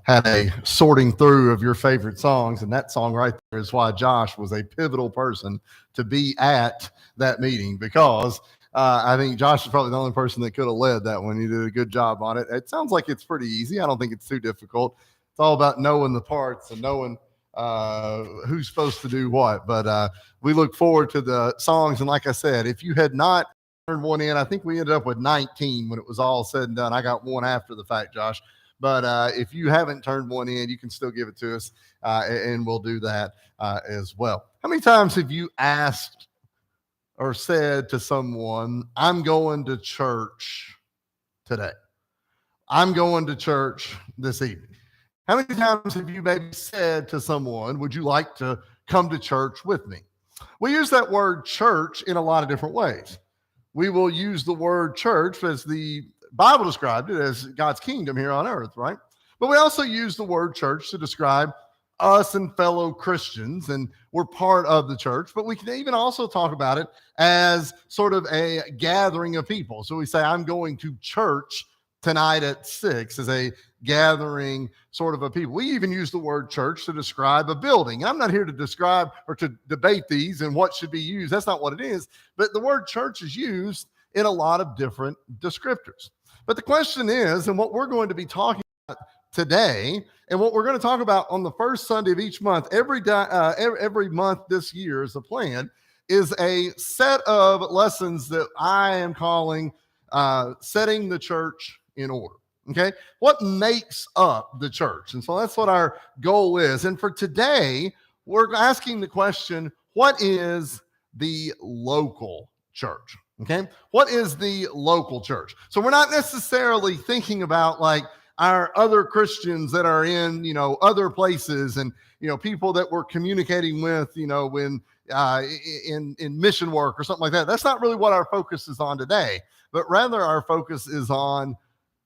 had a sorting through of your favorite songs, and that song right there is why Josh was a pivotal person to be at that meeting, because I think Josh is probably the only person that could have led that one. You did a good job on it. It sounds like it's pretty easy. I don't think it's too difficult. It's all about knowing the parts and knowing who's supposed to do what. But we look forward to the songs. And like I said, if you had not turned one in, I think we ended up with 19 when it was all said and done. I got one after the fact, Josh. But if you haven't turned one in, you can still give it to us, and we'll do that as well. How many times have you asked or said to someone, I'm going to church today? I'm going to church this evening. How many times have you maybe said to someone, would you like to come to church with me? We use that word church in a lot of different ways. We will use the word church as the Bible described it as God's kingdom here on earth, right? But we also use the word church to describe us and fellow Christians, and we're part of the church. But we can even also talk about it as sort of a gathering of people. So we say, I'm going to church tonight at 6 as a gathering sort of a people. We even use the word church to describe a building. And I'm not here to describe or to debate these and what should be used. That's not what it is. But the word church is used in a lot of different descriptors. But the question is, and what we're going to be talking about today, and what we're going to talk about on the first Sunday of each month, every month this year as a plan, is a set of lessons that I am calling setting the church in order. Okay, what makes up the church? And so that's what our goal is. And for today, we're asking the question, what is the local church? Okay, what is the local church? So we're not necessarily thinking about like our other Christians that are in, other places, and, people that we're communicating with, when in mission work or something like that. That's not really what our focus is on today, but rather our focus is on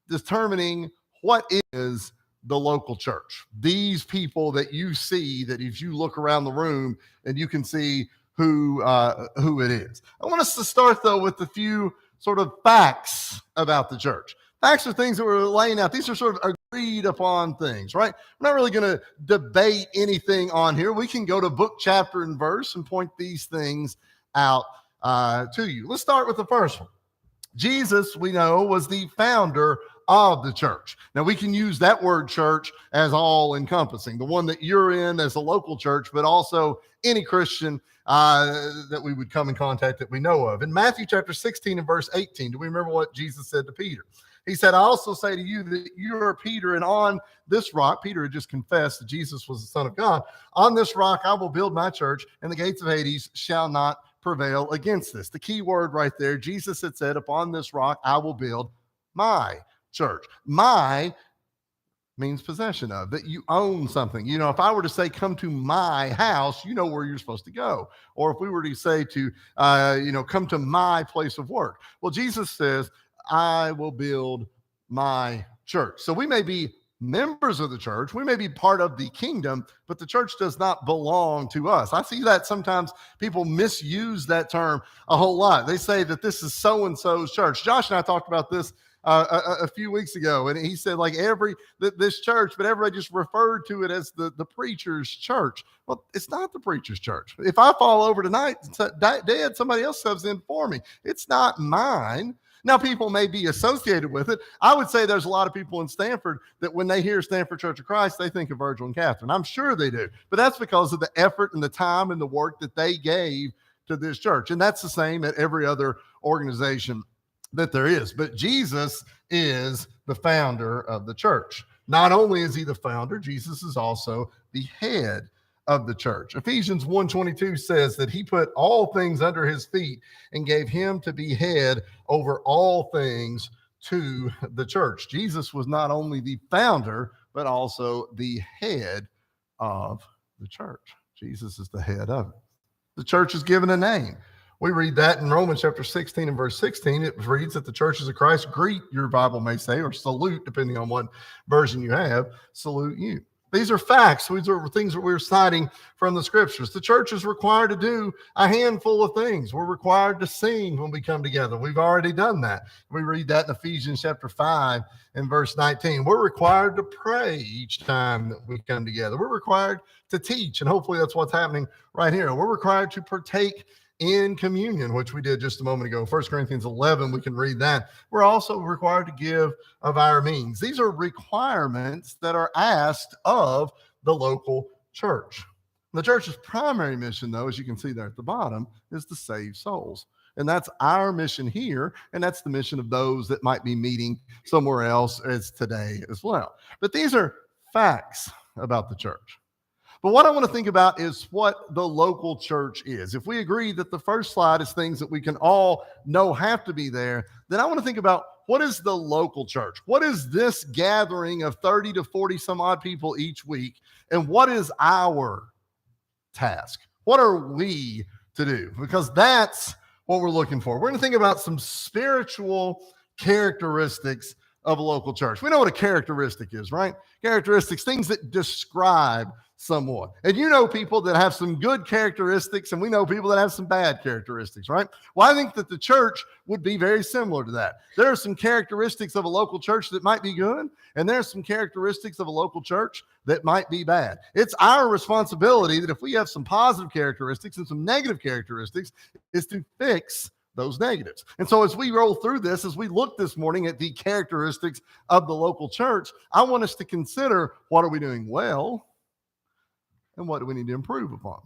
determining what is the local church. These people that you see, that if you look around the room and you can see who it is. I want us to start though with a few sort of facts about the church. Facts are things that we're laying out. These are sort of agreed upon things, right? We're not really going to debate anything on here. We can go to book, chapter, and verse and point these things out to you. Let's start with the first one. Jesus, we know, was the founder of the church. Now, we can use that word church as all encompassing, the one that you're in as a local church, but also any Christian that we would come in contact that we know of. In Matthew chapter 16 and verse 18, do we remember what Jesus said to Peter? He said, I also say to you that you are Peter, and on this rock, Peter had just confessed that Jesus was the Son of God. On this rock, I will build my church, and the gates of Hades shall not prevail against this. The key word right there, Jesus had said, upon this rock, I will build my church. My means possession of, that you own something. If I were to say, come to my house, you know where you're supposed to go. Or if we were to say to, come to my place of work. Well, Jesus says, I will build my church. So we may be members of the church, we may be part of the kingdom, but the church does not belong to us. I see that sometimes people misuse that term a whole lot. They say that this is so-and-so's church. Josh and I talked about this a few weeks ago, and he said like this church, but everybody just referred to it as the preacher's church. Well, it's not the preacher's church. If I fall over tonight dead, somebody else comes in for me. It's not mine. Now, people may be associated with it. I would say there's a lot of people in Stanford that when they hear Stanford Church of Christ, they think of Virgil and Catherine. I'm sure they do, but that's because of the effort and the time and the work that they gave to this church. And that's the same at every other organization that there is. But Jesus is the founder of the church. Not only is he the founder, Jesus is also the head of the church. Ephesians 1:22 says that he put all things under his feet and gave him to be head over all things to the church. Jesus was not only the founder, but also the head of the church. Jesus is the head of it. The church is given a name. We read that in Romans chapter 16 and verse 16. It reads that the churches of Christ greet, your Bible may say, or salute, depending on what version you have, salute you. These are facts. These are things that we're citing from the scriptures. The church is required to do a handful of things. We're required to sing when we come together. We've already done that. We read that in Ephesians chapter 5 and verse 19. We're required to pray each time that we come together. We're required to teach, and hopefully that's what's happening right here. We're required to partake in communion, which we did just a moment ago. 1 Corinthians 11, we can read that. We're also required to give of our means. These are requirements that are asked of the local church. The church's primary mission, though, as you can see there at the bottom, is to save souls. And that's our mission here, and that's the mission of those that might be meeting somewhere else as today as well. But these are facts about the church. But what I want to think about is what the local church is. If we agree that the first slide is things that we can all know have to be there, then I want to think about what is the local church? What is this gathering of 30 to 40 some odd people each week? And what is our task? What are we to do? Because that's what we're looking for. We're going to think about some spiritual characteristics of a local church. We know what a characteristic is, right? Characteristics, things that describe someone. And you know people that have some good characteristics, and we know people that have some bad characteristics, right? Well, I think that the church would be very similar to that. There are some characteristics of a local church that might be good, and there are some characteristics of a local church that might be bad. It's our responsibility that if we have some positive characteristics and some negative characteristics, is to fix those negatives. And so as we roll through this, as we look this morning at the characteristics of the local church, I want us to consider, what are we doing well and what do we need to improve upon?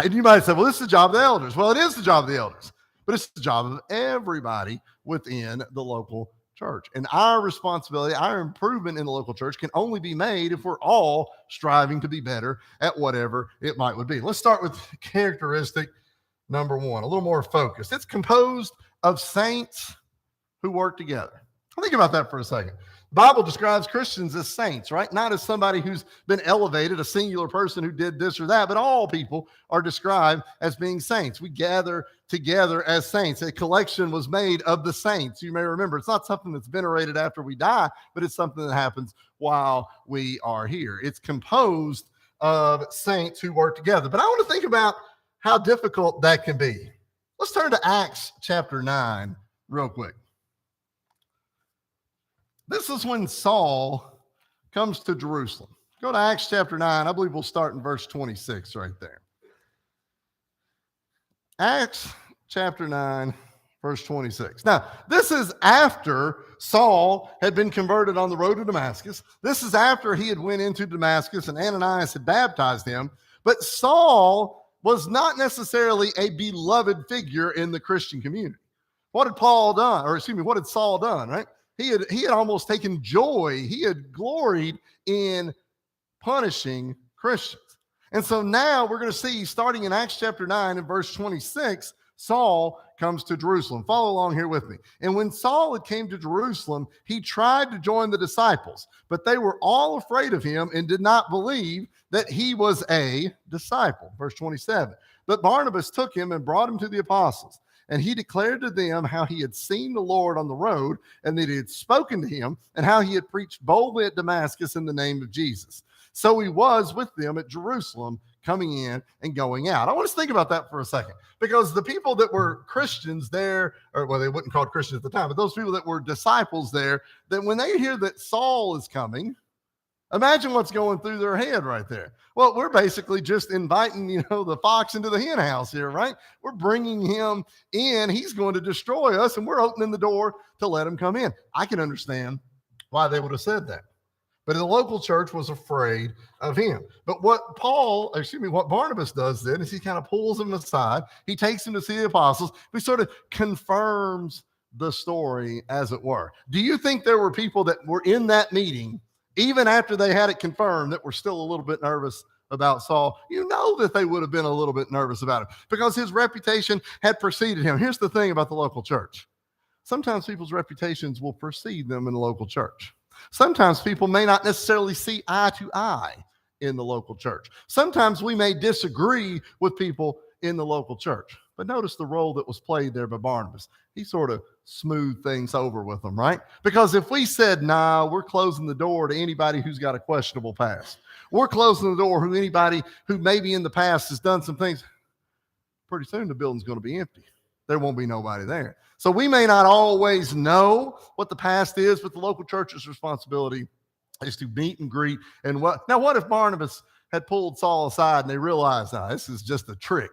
And you might say, well, this is the job of the elders. Well, it is the job of the elders, but it's the job of everybody within the local church. And our responsibility, our improvement in the local church can only be made if we're all striving to be better at whatever it might would be. Let's start with characteristic number one, a little more focused. It's composed of saints who work together. Think about that for a second. The Bible describes Christians as saints, right? Not as somebody who's been elevated, a singular person who did this or that, but all people are described as being saints. We gather together as saints. A collection was made of the saints. You may remember, it's not something that's venerated after we die, but it's something that happens while we are here. It's composed of saints who work together. But I want to think about how difficult that can be. Let's turn to Acts chapter 9 real quick. This is when Saul comes to Jerusalem. Go to Acts chapter 9. I believe we'll start in verse 26 right there. Acts chapter 9, verse 26. Now, this is after Saul had been converted on the road to Damascus. This is after he had went into Damascus and Ananias had baptized him. But Saul was not necessarily a beloved figure in the Christian community. What had Paul done? Or excuse me, what had Saul done, right? He had almost taken joy. He had gloried in punishing Christians. And so now we're going to see, starting in Acts chapter 9 and verse 26, Saul comes to Jerusalem. Follow along here with me. And when Saul had came to Jerusalem, he tried to join the disciples, but they were all afraid of him and did not believe that he was a disciple. Verse 27. But Barnabas took him and brought him to the apostles. And he declared to them how he had seen the Lord on the road and that he had spoken to him and how he had preached boldly at Damascus in the name of Jesus. So he was with them at Jerusalem, coming in and going out. I want us to think about that for a second, because the people that were Christians there, or well, they wouldn't call it Christians at the time, but those people that were disciples there, that when they hear that Saul is coming, imagine what's going through their head right there. Well, we're basically just inviting, the fox into the hen house here, right? We're bringing him in. He's going to destroy us, and we're opening the door to let him come in. I can understand why they would have said that. But the local church was afraid of him. But what Barnabas does then is he kind of pulls him aside. He takes him to see the apostles. He sort of confirms the story, as it were. Do you think there were people that were in that meeting, even after they had it confirmed, that were still a little bit nervous about Saul? You know that they would have been a little bit nervous about him because his reputation had preceded him. Here's the thing about the local church. Sometimes people's reputations will precede them in the local church. Sometimes people may not necessarily see eye to eye in the local church. Sometimes we may disagree with people in the local church. But notice the role that was played there by Barnabas. He sort of smooth things over with them, right? Because if we said, nah, we're closing the door to anybody who's got a questionable past, we're closing the door to anybody who maybe in the past has done some things, pretty soon the building's going to be empty. There won't be nobody there. So we may not always know what the past is, but the local church's responsibility is to meet and greet. And what if Barnabas had pulled Saul aside and they realized, this is just a trick?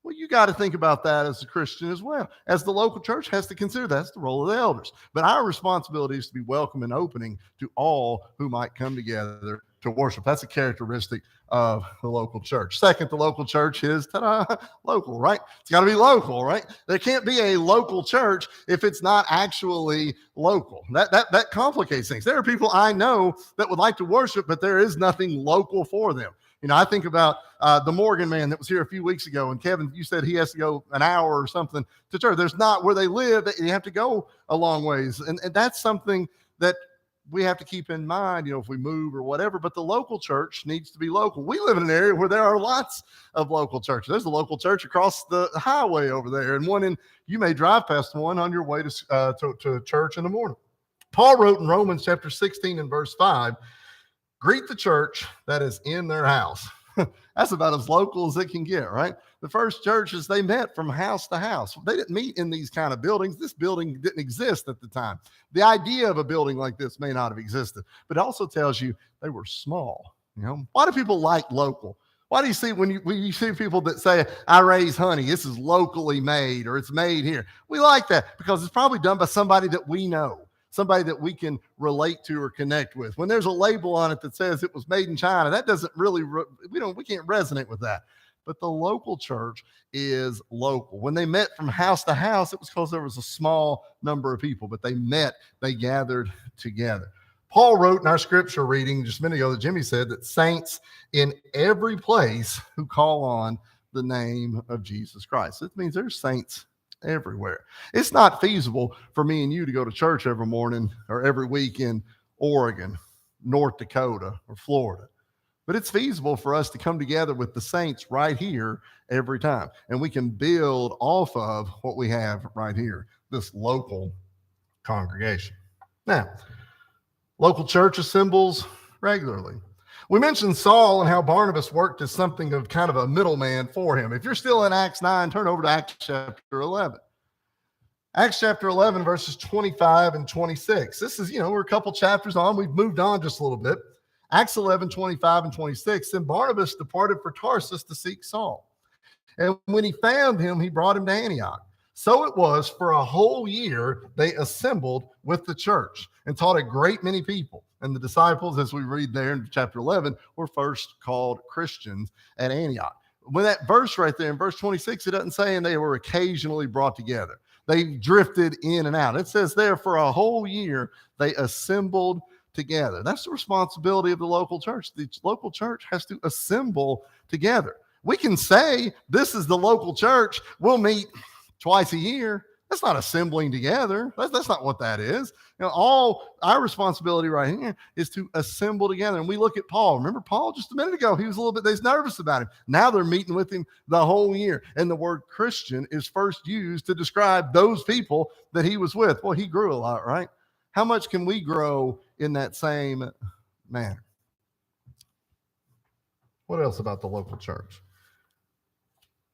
Well, you got to think about that as a Christian as well. As the local church has to consider that's the role of the elders. But our responsibility is to be welcome and opening to all who might come together to worship. That's a characteristic of the local church. Second, the local church is local, right? It's got to be local, right? There can't be a local church if it's not actually local. That complicates things. There are people I know that would like to worship, but there is nothing local for them. You know, I think about the Morgan man that was here a few weeks ago, and Kevin, you said he has to go an hour or something to church. There's not where they live. You have to go a long ways, and that's something that we have to keep in mind, if we move or whatever, but the local church needs to be local. We live in an area where there are lots of local churches. There's a local church across the highway over there, and you may drive past one on your way to church in the morning. Paul wrote in Romans chapter 16 and verse 5, greet the church that is in their house. That's about as local as it can get, right? The first churches, they met from house to house. They didn't meet in these kind of buildings. This building didn't exist at the time. The idea of a building like this may not have existed, but it also tells you they were small. Why do people like local? Why do you see when you see people that say, I raise honey, this is locally made or it's made here? We like that because it's probably done by somebody that we know, somebody that we can relate to or connect with. When there's a label on it that says it was made in China, that doesn't really, we can't resonate with that. But the local church is local. When they met from house to house, it was because there was a small number of people, but they met, they gathered together. Paul wrote in our scripture reading just a minute ago that Jimmy said that saints in every place who call on the name of Jesus Christ. It means there's saints everywhere. It's not feasible for me and you to go to church every morning or every week in Oregon, North Dakota, or Florida. But it's feasible for us to come together with the saints right here every time. And we can build off of what we have right here, this local congregation. Now, local church assembles regularly. We mentioned Saul and how Barnabas worked as something of kind of a middleman for him. If you're still in Acts 9, turn over to Acts chapter 11. Acts chapter 11, verses 25 and 26. This is, we're a couple chapters on. We've moved on just a little bit. Acts 11, 25 and 26. Then Barnabas departed for Tarsus to seek Saul. And when he found him, he brought him to Antioch. So it was for a whole year they assembled with the church and taught a great many people. And the disciples, as we read there in chapter 11, were first called Christians at Antioch. When that verse right there in verse 26, it doesn't say and they were occasionally brought together. They drifted in and out. It says there for a whole year they assembled together. That's the responsibility of the local church. The local church has to assemble together. We can say this is the local church. We'll meet twice a year. That's not assembling together. That's not what that is. All our responsibility right here is to assemble together. And we look at Paul. Remember Paul just a minute ago? He was a little bit, they're nervous about him. Now they're meeting with him the whole year. And the word Christian is first used to describe those people that he was with. Well, he grew a lot, right? How much can we grow in that same manner? What else about the local church?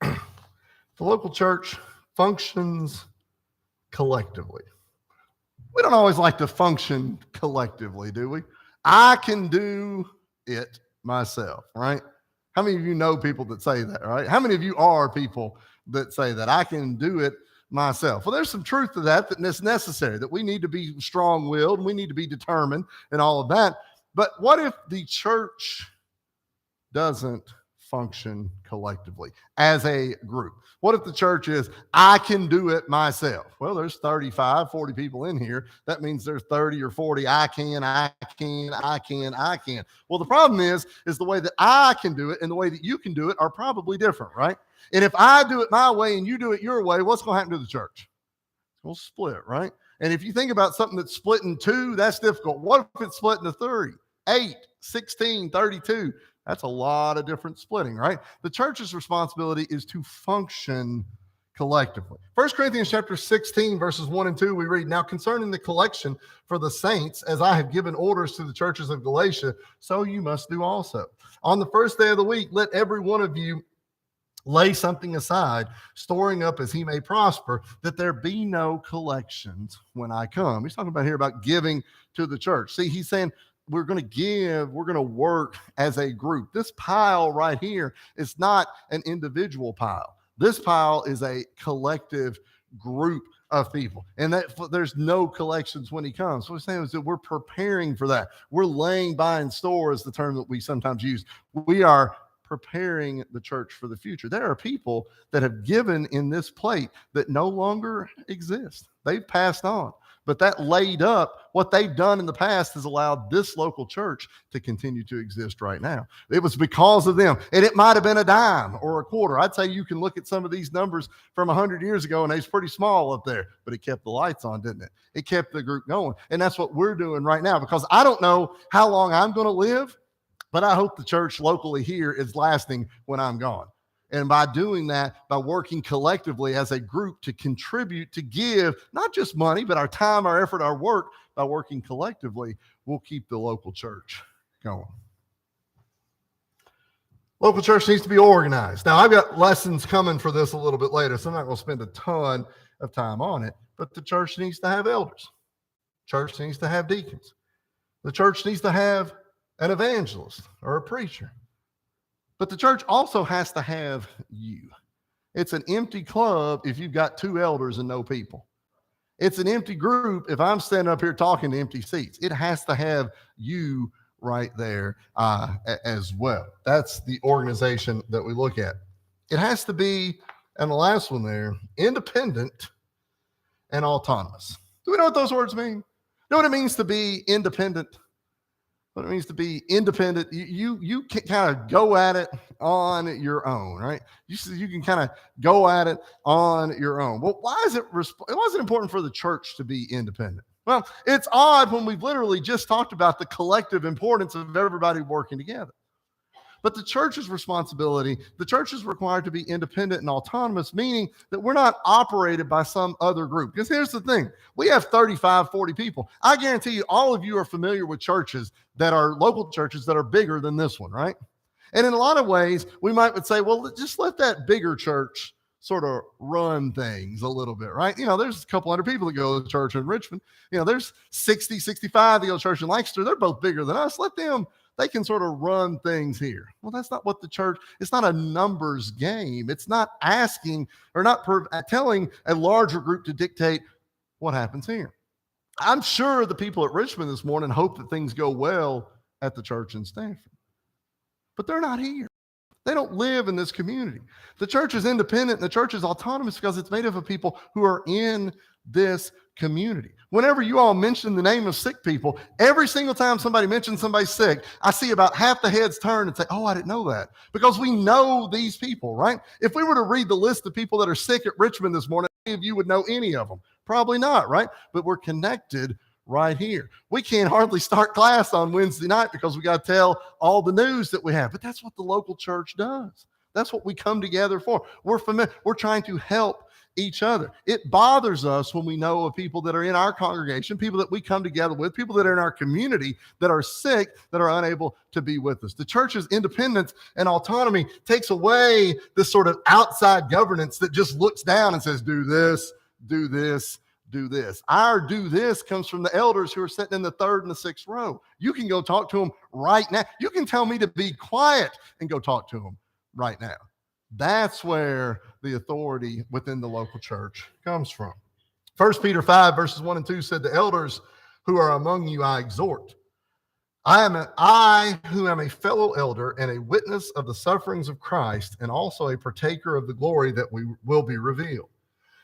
The local church functions collectively. We don't always like to function collectively, do we? I can do it myself, right? How many of you know people that say that, right? How many of you are people that say that? I can do it myself. Well, there's some truth to that's necessary, that we need to be strong-willed, we need to be determined and all of that. But what if the church doesn't function collectively as a group? What if the church is, I can do it myself? Well, there's 35, 40 people in here. That means there's 30 or 40, I can. Well, the problem is the way that I can do it and the way that you can do it are probably different, right? And if I do it my way and you do it your way, what's going to happen to the church? It's going to split, right? And if you think about something that's split in two, that's difficult. What if it's split into 3, 8, 16, 32? That's a lot of different splitting, right? The church's responsibility is to function collectively. 1 Corinthians chapter 16, verses 1 and 2, we read, "Now concerning the collection for the saints, as I have given orders to the churches of Galatia, so you must do also. On the first day of the week, let every one of you lay something aside, storing up as he may prosper, that there be no collections when I come." He's talking about here about giving to the church. See, he's saying we're going to give, we're going to work as a group. This pile right here is not an individual pile. This pile is a collective group of people, and that there's no collections when he comes. So what we're saying is that we're preparing for that. We're laying by in store is the term that we sometimes use. We are preparing the church for the future. There are people that have given in this plate that no longer exist. They've passed on. But that laid up, what they've done in the past has allowed this local church to continue to exist right now. It was because of them. And it might have been a dime or a quarter. I'd say you can look at some of these numbers from 100 years ago, and they're pretty small up there. But it kept the lights on, didn't it? It kept the group going. And that's what we're doing right now, because I don't know how long I'm going to live, but I hope the church locally here is lasting when I'm gone. And by doing that, by working collectively as a group to contribute, to give, not just money, but our time, our effort, our work, by working collectively, we'll keep the local church going. Local church needs to be organized. Now, I've got lessons coming for this a little bit later, so I'm not going to spend a ton of time on it, but the church needs to have elders. Church needs to have deacons. The church needs to have an evangelist or a preacher. But the church also has to have you. It's an empty club if you've got 2 elders and no people. It's an empty group if I'm standing up here talking to empty seats. It has to have you right there as well. That's the organization that we look at. It has to be, and the last one there, independent and autonomous. Do we know what those words mean? Know what it means to be independent? What it means to be independent, you can kind of go at it on your own, right? You can kind of go at it on your own. Well, why is it important for the church to be independent? Well, it's odd when we've literally just talked about the collective importance of everybody working together. But the church's responsibility, the church is required to be independent and autonomous, meaning that we're not operated by some other group. Because here's the thing, we have 35, 40 people. I guarantee you, all of you are familiar with churches that are local churches that are bigger than this one, right? And in a lot of ways, we might say, well, just let that bigger church sort of run things a little bit, right? You know, there's a couple hundred people that go to church in Richmond. You know, there's 60, 65 that go to church in Lancaster. They're both bigger than us. Let them, they can sort of run things here. Well, that's not what the church, it's not a numbers game. It's not asking or not telling a larger group to dictate what happens here. I'm sure the people at Richmond this morning hope that things go well at the church in Stanford, but they're not here. They don't live in this community. The church is independent and the church is autonomous because it's made up of people who are in this community. Whenever you all mention the name of sick people, every single time somebody mentions somebody sick, I see about half the heads turn and say, oh, I didn't know that. Because we know these people, right? If we were to read the list of people that are sick at Richmond this morning, any of you would know any of them. Probably not, right? But we're connected right here. We can't hardly start class on Wednesday night because we got to tell all the news that we have. But that's what the local church does. That's what we come together for. We're trying to help each other. It bothers us when we know of people that are in our congregation, people that we come together with, people that are in our community that are sick, that are unable to be with us. The church's independence and autonomy takes away this sort of outside governance that just looks down and says, do this, do this, do this. Our do this comes from the elders who are sitting in the 3rd and the 6th row. You can go talk to them right now. You can tell me to be quiet and go talk to them right now. That's where the authority within the local church comes from. 1 Peter 5 verses 1 and 2 said, the elders who are among you I exhort. I who am a fellow elder and a witness of the sufferings of Christ and also a partaker of the glory that will be revealed.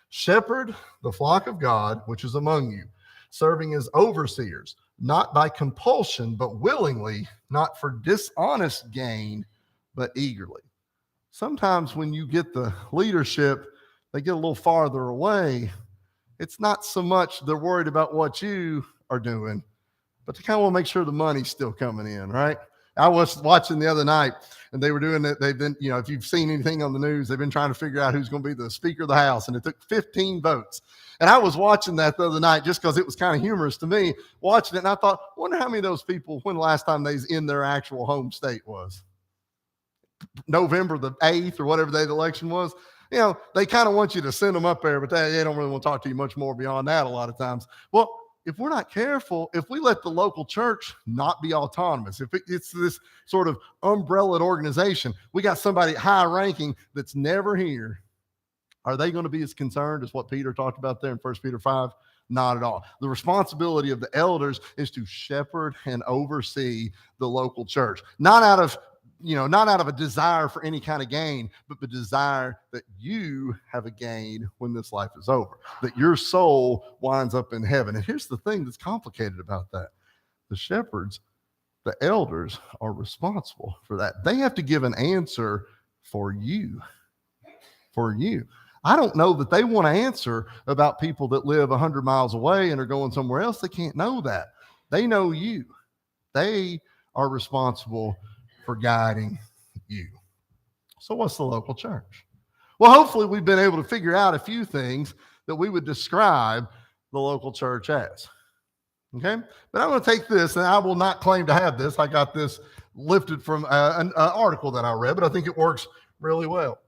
Shepherd the flock of God, which is among you, serving as overseers, not by compulsion, but willingly, not for dishonest gain, but eagerly. Sometimes when you get the leadership, they get a little farther away. It's not so much they're worried about what you are doing, but they kind of want to make sure the money's still coming in, right? I was watching the other night, and they were doing it. They've been, if you've seen anything on the news, they've been trying to figure out who's going to be the Speaker of the House, and it took 15 votes. And I was watching that the other night just because it was kind of humorous to me, watching it, and I thought, wonder how many of those people, when the last time they was in their actual home state was. November the 8th or whatever day the election was. They kind of want you to send them up there, but they don't really want to talk to you much more beyond that a lot of times. Well, if we're not careful, if we let the local church not be autonomous, if it's this sort of umbrella organization, we got somebody high ranking that's never here, are they going to be as concerned as what Peter talked about there in 1 Peter 5? Not at all. The responsibility of the elders is to shepherd and oversee the local church, not out of a desire for any kind of gain, but the desire that you have a gain when this life is over, that your soul winds up in heaven. And here's the thing that's complicated about that. The shepherds, the elders, are responsible for that. They have to give an answer for you. For you. I don't know that they want to answer about people that live 100 miles away and are going somewhere else. They can't know that. They know you. They are responsible for guiding you. So what's the local church? Well, hopefully we've been able to figure out a few things that we would describe the local church as. Okay? But I'm going to take this, and I will not claim to have this. I got this lifted from an article that I read, but I think it works really well.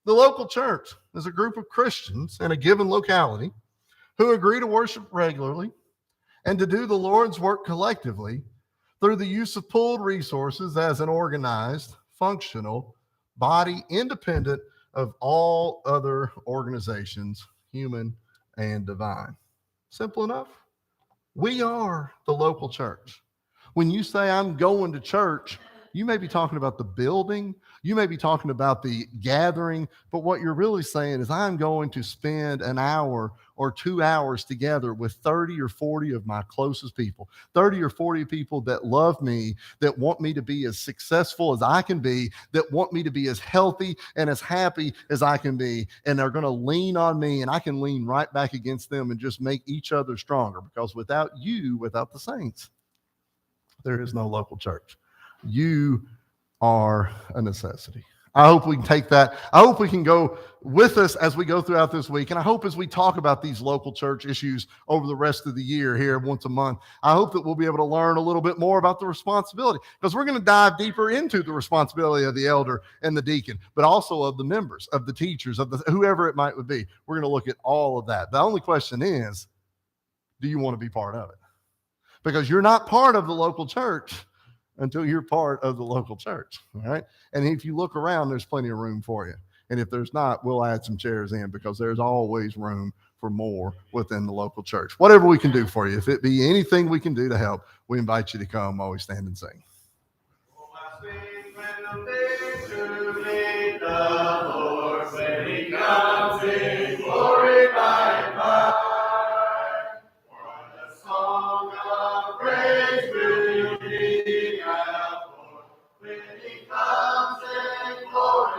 The local church is a group of Christians in a given locality who agree to worship regularly and to do the Lord's work collectively through the use of pooled resources as an organized, functional body independent of all other organizations, human and divine. Simple enough. We are the local church. When you say I'm going to church, you may be talking about the building, you may be talking about the gathering, but what you're really saying is I'm going to spend an hour or 2 hours together with 30 or 40 of my closest people, 30 or 40 people that love me, that want me to be as successful as I can be, that want me to be as healthy and as happy as I can be, and they're going to lean on me, and I can lean right back against them and just make each other stronger, because without you, without the saints, there is no local church. You are a necessity. I hope we can take that. I hope we can go with us as we go throughout this week. And I hope as we talk about these local church issues over the rest of the year here once a month, I hope that we'll be able to learn a little bit more about the responsibility, because we're going to dive deeper into the responsibility of the elder and the deacon, but also of the members, of the teachers, of the whoever it might be. We're going to look at all of that. The only question is, do you want to be part of it? Because you're not part of the local church until you're part of the local church, all right? And if you look around, there's plenty of room for you. And if there's not, we'll add some chairs in, because there's always room for more within the local church. Whatever we can do for you, if it be anything we can do to help, we invite you to come while we stand and sing. When he comes in glory by and by, for the song of praise will be out, when he comes.